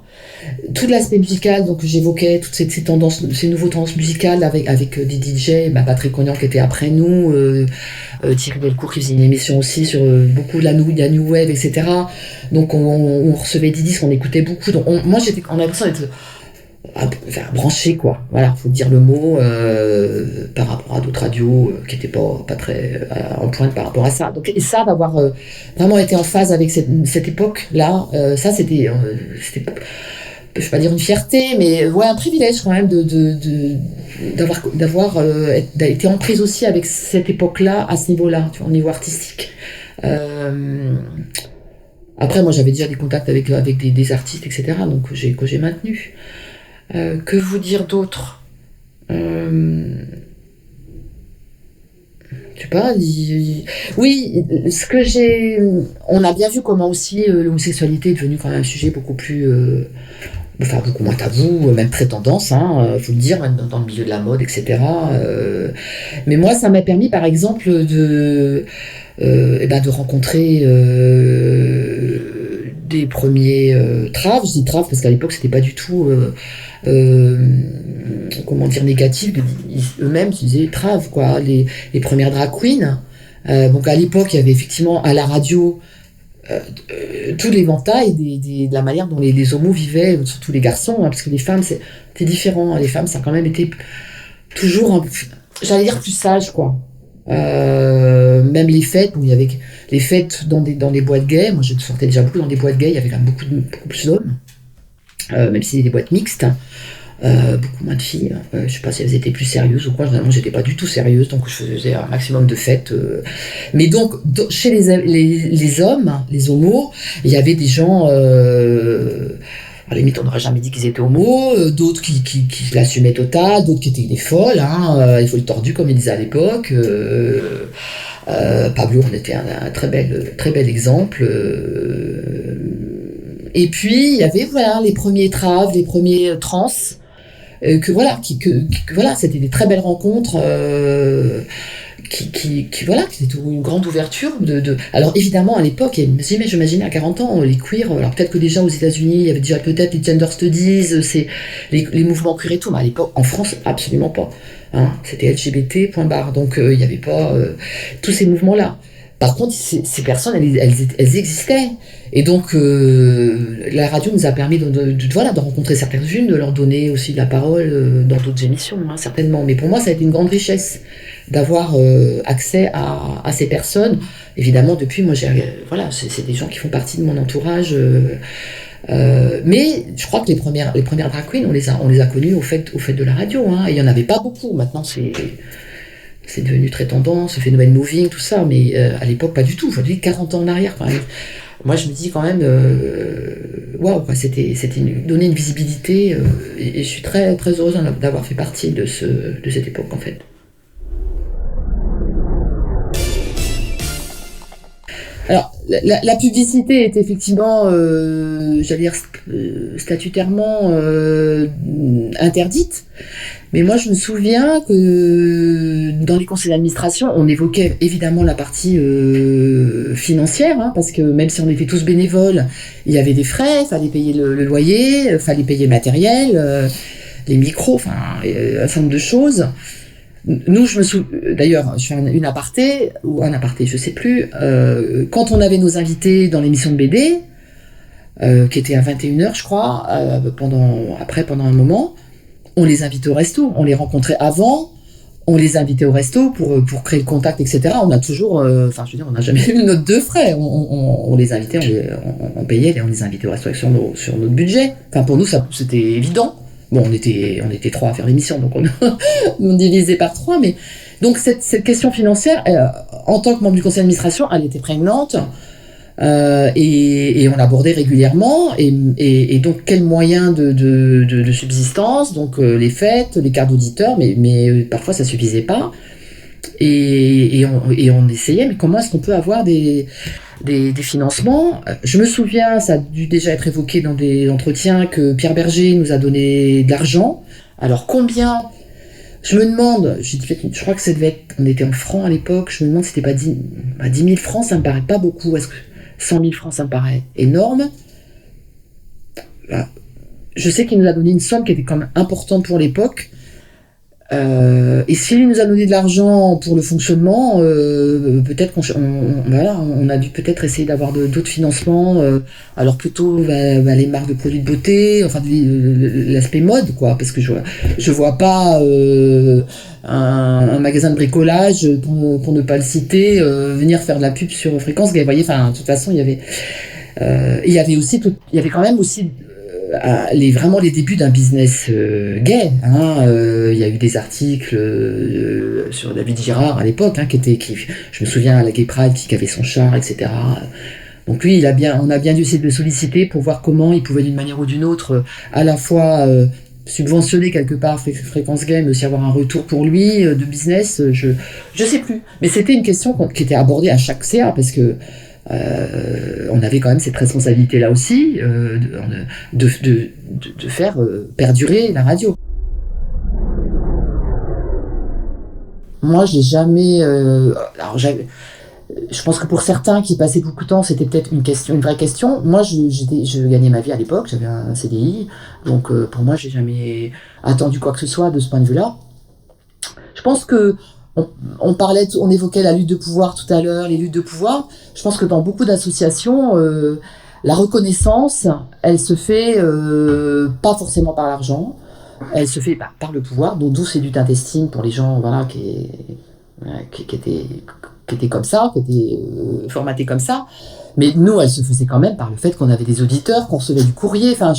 Tout l'aspect musical, donc j'évoquais toutes ces tendances, ces nouveaux tendances musicales avec des DJ, Patrick Cognan qui était après nous, Thierry Delcourt qui faisait une émission aussi sur beaucoup de la new wave, etc. Donc on recevait des disques, on écoutait beaucoup. Donc on avait l'impression d'être branché, quoi. Voilà, faut dire le mot, par rapport à d'autres radios qui n'étaient pas très en pointe par rapport à ça. Donc, et ça, d'avoir vraiment été en phase avec cette époque-là, ça c'était je vais pas dire une fierté, mais ouais, un privilège quand même d'avoir été en prise aussi avec cette époque-là, à ce niveau-là, tu vois, au niveau artistique. Après, moi, j'avais déjà des contacts avec des artistes, etc., donc que j'ai maintenu. Que vous dire d'autre? Je sais pas. Oui, on a bien vu comment aussi l'homosexualité est devenue quand même un sujet beaucoup plus, beaucoup moins tabou, même très tendance, hein, faut le dire, même dans le milieu de la mode, etc. Mais moi, ça m'a permis, par exemple, de rencontrer des premiers traves. Je dis traves parce qu'à l'époque, c'était pas du tout, comment dire, négatif. Eux-mêmes, ils disaient traves, quoi. Les premières drag queens. Donc à l'époque, il y avait effectivement à la radio tout l'éventail de la manière dont les homos vivaient, surtout les garçons, hein, parce que les femmes, c'était différent. Les femmes, ça a quand même été toujours, j'allais dire, plus sage, quoi. Même les fêtes, où il y avait les fêtes dans des boîtes gays, moi je sortais déjà beaucoup dans des boîtes gays, il y avait quand même beaucoup plus d'hommes, même si c'était des boîtes mixtes, beaucoup moins de filles. Je sais pas si elles étaient plus sérieuses ou quoi, généralement j'étais pas du tout sérieuse, donc je faisais un maximum de fêtes. Mais donc, chez les hommes, les homos, il y avait des gens, à la limite on n'aurait jamais dit qu'ils étaient homos, d'autres qui l'assumaient total, d'autres qui étaient des folles, hein, les folles tordues comme ils disaient à l'époque. Pablo en était un très bel exemple. Et puis il y avait les premiers traves, les premiers trans, voilà, c'était des très belles rencontres, qui c'était une grande ouverture alors évidemment à l'époque, j'imagine à 40 ans, les queers, alors peut-être que déjà aux États-Unis il y avait déjà peut-être les gender studies, c'est les mouvements queer et tout, mais à l'époque en France absolument pas, hein, c'était LGBT point barre, donc il n'y avait pas tous ces mouvements là. Par contre, ces personnes, elles existaient. Et donc, la radio nous a permis de rencontrer certaines-unes, de leur donner aussi de la parole dans d'autres émissions, hein, certainement. Mais pour moi, ça a été une grande richesse d'avoir accès à ces personnes. Évidemment, depuis, moi, c'est des gens qui font partie de mon entourage. Mais je crois que les premières drag queens, on les a connues au fait de la radio. Hein, et il n'y en avait pas beaucoup. Maintenant, c'est devenu très tendance, ce phénomène moving, tout ça, mais à l'époque, pas du tout. Je dis 40 ans en arrière, quand même. Moi, je me dis quand même, waouh, c'était donner une visibilité, et je suis très, très heureuse d'avoir fait partie de cette époque, en fait. Alors, la publicité est effectivement, j'allais dire, statutairement interdite. Mais moi, je me souviens que dans les conseils d'administration, on évoquait évidemment la partie financière, hein, parce que même si on était tous bénévoles, il y avait des frais, il fallait payer le loyer, il fallait payer le matériel, les micros, enfin, un certain nombre de choses. Nous, d'ailleurs, je fais un aparté, je sais plus, quand on avait nos invités dans l'émission de BD, qui était à 21h, je crois, pendant un moment, on les invitait au resto, on les rencontrait avant, on les invitait au resto pour créer le contact, etc. On a toujours, on n'a jamais eu une note de frais, on les invitait, on payait et on les invitait au resto sur notre budget. Enfin, pour nous, c'était évident. Bon, on était 3 à faire l'émission, donc on divisait par 3, mais donc cette question financière, en tant que membre du conseil d'administration, elle était prégnante. et on l'abordait régulièrement. Et donc, quel moyen de subsistance? Donc, les fêtes, les cartes d'auditeurs, mais parfois ça suffisait pas. Et on essayait, mais comment est-ce qu'on peut avoir des financements? Je me souviens, ça a dû déjà être évoqué dans des entretiens, que Pierre Berger nous a donné de l'argent. Alors combien? Je me demande, je crois que ça devait être, on était en francs à l'époque, je me demande si c'était pas 10 000 francs, ça me paraît pas beaucoup. Est-ce que 100 000 francs, ça me paraît énorme? Je sais qu'il nous a donné une somme qui était quand même importante pour l'époque. Et s'il nous a donné de l'argent pour le fonctionnement, peut-être on a dû peut-être essayer d'avoir d'autres financements, alors plutôt les marques de produits de beauté, enfin l'aspect mode, quoi, parce que je vois pas un magasin de bricolage, pour ne pas le citer, venir faire de la pub sur Fréquence Gay. Vous voyez, enfin, de toute façon, il y avait quand même aussi vraiment les débuts d'un business gay. Il y a eu des articles sur David Girard à l'époque, je me souviens à la Gay Pride, qui avait son char, etc. Donc lui, on a bien dû essayer de le solliciter pour voir comment il pouvait d'une manière ou d'une autre à la fois subventionner quelque part Fréquence Gay, mais aussi avoir un retour pour lui de business. Je sais plus. Mais c'était une question qui était abordée à chaque CA, parce que on avait quand même cette responsabilité-là aussi, de faire perdurer la radio. Moi, j'ai jamais. Je pense que pour certains qui passaient beaucoup de temps, c'était peut-être une vraie question. Moi, je gagnais ma vie à l'époque, j'avais un CDI, donc pour moi, j'ai jamais attendu quoi que ce soit de ce point de vue-là. Je pense que on évoquait la lutte de pouvoir tout à l'heure, les luttes de pouvoir. Je pense que dans beaucoup d'associations, la reconnaissance, elle se fait pas forcément par l'argent, elle se fait par le pouvoir, d'où ces luttes intestines pour les gens, voilà, qui étaient comme ça, qui étaient formatés comme ça. Mais nous, elle se faisait quand même par le fait qu'on avait des auditeurs, qu'on recevait du courrier. Enfin,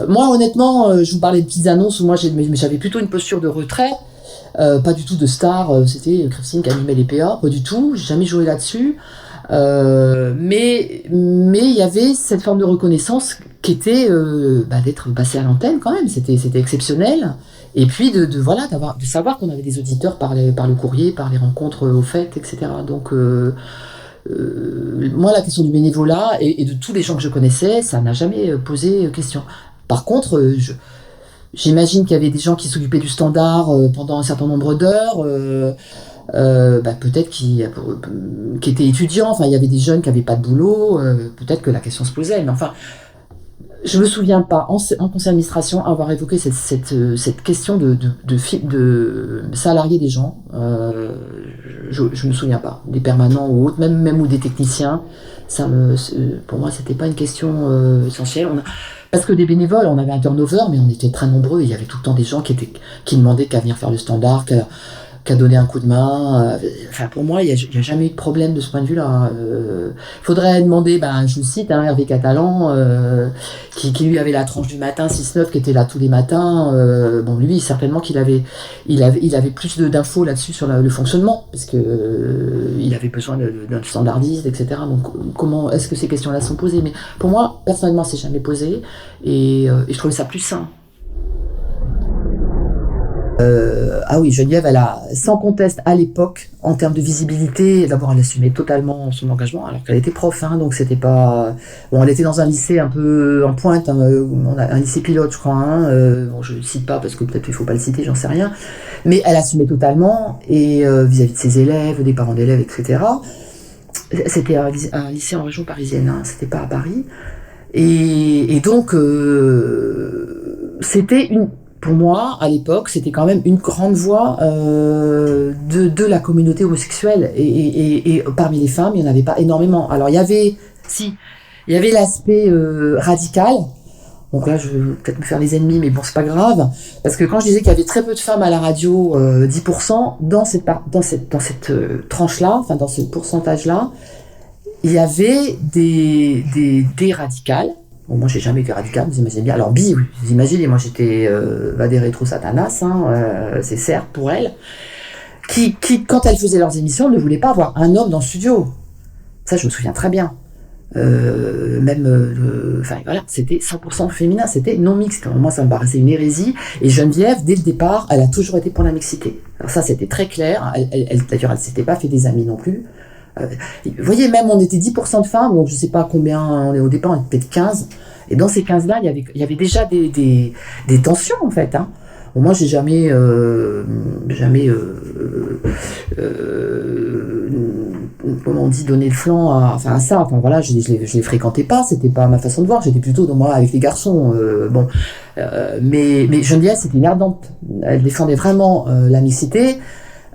moi, honnêtement, je vous parlais de petites annonces où moi j'avais plutôt une posture de retrait. Pas du tout de star, c'était Christine qui animait les PA, pas du tout, j'ai jamais joué là-dessus. Mais il y avait cette forme de reconnaissance qui était d'être passé à l'antenne quand même, c'était exceptionnel. Et puis de savoir qu'on avait des auditeurs par le courrier, par les rencontres aux fêtes, etc. Donc moi, la question du bénévolat et de tous les gens que je connaissais, ça n'a jamais posé question. Par contre, j'imagine qu'il y avait des gens qui s'occupaient du standard pendant un certain nombre d'heures, peut-être qui étaient étudiants, enfin il y avait des jeunes qui n'avaient pas de boulot, peut-être que la question se posait, mais enfin, je me souviens pas, en conseil d'administration, avoir évoqué cette question de salariés des gens, je me souviens pas, des permanents ou autres, même ou des techniciens, pour moi c'était pas une question essentielle. Parce que des bénévoles, on avait un turnover, mais on était très nombreux. Il y avait tout le temps des gens qui demandaient qu'à venir faire le standard, qu'à donner un coup de main. Enfin, pour moi, il n'y a jamais eu de problème de ce point de vue-là. Faudrait demander, je vous cite, Hervé Catalan, qui lui avait la tranche du matin, 6-9, qui était là tous les matins. Lui, certainement qu'il avait plus d'infos là-dessus sur le fonctionnement, parce que il avait besoin d'un standardiste, etc. Donc, comment est-ce que ces questions-là sont posées? Mais pour moi, personnellement, c'est jamais posé, et je trouvais ça plus sain. Ah oui, Geneviève, elle a, sans conteste, à l'époque, en termes de visibilité, d'abord elle assumait totalement son engagement, alors qu'elle était prof, donc c'était pas... Bon, elle était dans un lycée un peu en pointe, on a un lycée pilote, je crois, je le cite pas parce que peut-être il faut pas le citer, j'en sais rien, mais elle assumait totalement, et vis-à-vis de ses élèves, des parents d'élèves, etc. C'était un lycée en région parisienne, c'était pas à Paris, et donc c'était pour moi, à l'époque, c'était quand même une grande voix de la communauté homosexuelle. Et parmi les femmes, il n'y en avait pas énormément. Alors, il y avait l'aspect radical. Donc là, je vais peut-être me faire les ennemis, mais bon, c'est pas grave. Parce que quand je disais qu'il y avait très peu de femmes à la radio, 10%, dans cette tranche-là, enfin dans ce pourcentage-là, il y avait des radicales. Bon, moi, j'ai jamais été radicale, vous imaginez bien. Alors, oui, vous imaginez, moi, j'étais des rétro satanas, c'est certes pour elle, qui, quand elles faisaient leurs émissions, ne voulaient pas avoir un homme dans le studio. Ça, je me souviens très bien. Même, enfin voilà, c'était 100% féminin, c'était non mixte. Moi, ça me paraissait une hérésie. Et Geneviève, dès le départ, elle a toujours été pour la mixité. Alors ça, c'était très clair. D'ailleurs, elle s'était pas fait des amis non plus. Vous voyez, même on était 10% de femmes, donc je sais pas combien, on est au départ, on était peut-être 15. Et dans ces 15-là, il y avait déjà des tensions, en fait. Hein. Bon, moi, j'ai jamais, comment on dit, donner le flanc à ça. Enfin voilà, je les fréquentais pas, c'était pas ma façon de voir. J'étais plutôt dans moi avec les garçons. Bon, mais Geneviève, c'était une ardente. Elle défendait vraiment la mixité.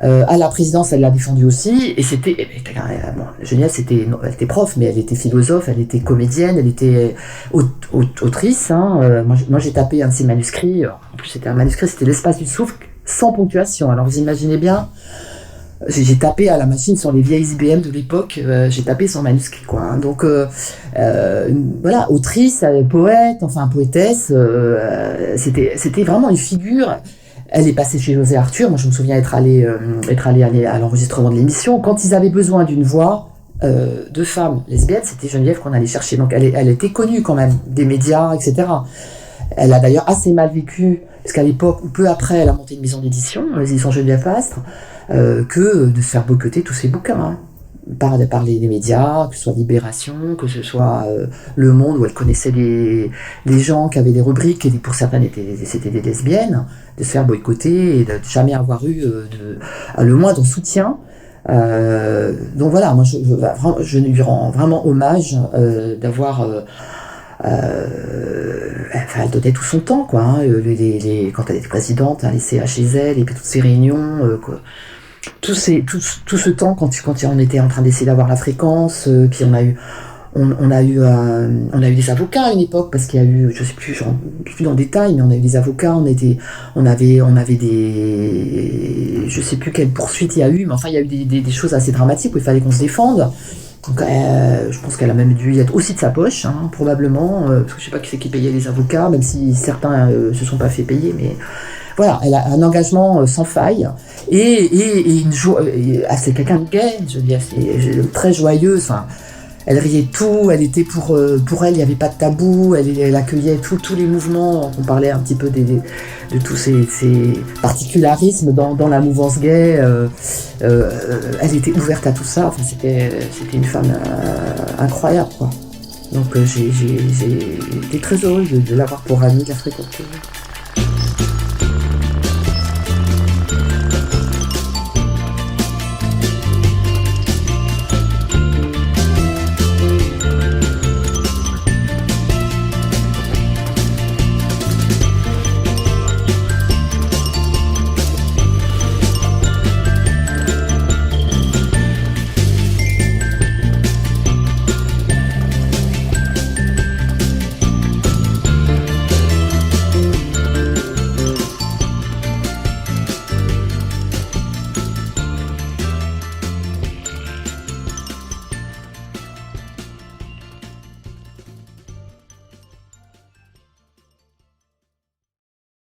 À la présidence, elle l'a défendu aussi, et c'était, bon, Geneviève, elle était prof, mais elle était philosophe, elle était comédienne, elle était autrice. Hein. Moi, j'ai tapé un de ses manuscrits. En plus, c'était un manuscrit, c'était L'espace du souffle, sans ponctuation. Alors, vous imaginez bien, j'ai tapé à la machine sur les vieilles IBM de l'époque, j'ai tapé son manuscrit, quoi. Hein. Donc, voilà, autrice, poète, enfin poétesse, c'était vraiment une figure. Elle est passée chez José Arthur. Moi, je me souviens être allée à l'enregistrement de l'émission. Quand ils avaient besoin d'une voix de femme lesbienne, c'était Geneviève qu'on allait chercher. Donc, elle était connue quand même des médias, etc. Elle a d'ailleurs assez mal vécu, parce qu'à l'époque, ou peu après, elle a monté une maison d'édition, les éditions Geneviève Pastre, que de se faire boycotter tous ses bouquins. Hein. Par les médias, que ce soit Libération, que ce soit Le Monde, où elle connaissait des gens qui avaient des rubriques, et pour certaines c'était des lesbiennes, de se faire boycotter et de jamais avoir eu le moindre soutien. Donc voilà, moi je lui rends vraiment hommage d'avoir... enfin, elle donnait tout son temps, quoi. Hein, quand elle était présidente, elle laissait chez elle, et puis toutes ces réunions... quoi. Tout ce temps quand on était en train d'essayer d'avoir la fréquence, puis on a eu des avocats à une époque, parce qu'il y a eu, je sais plus dans le détail, mais on a eu des avocats, on avait des, je sais plus quelle poursuite il y a eu, mais enfin il y a eu des choses assez dramatiques où il fallait qu'on se défende. Donc, je pense qu'elle a même dû y être aussi de sa poche, hein, probablement, parce que je sais pas qui c'est qui payait les avocats, même si certains se sont pas fait payer, mais voilà, elle a un engagement sans faille et une joie. C'est quelqu'un de gai, je veux dire, c'est très joyeuse. Enfin, elle riait de tout. Elle était pour elle, il n'y avait pas de tabou. Elle accueillait tous les mouvements. On parlait un petit peu de tous ces particularismes dans la mouvance gay. Elle était ouverte à tout ça. Enfin, c'était une femme incroyable, quoi. Donc j'ai été très heureuse de l'avoir pour amie, de la fréquenter.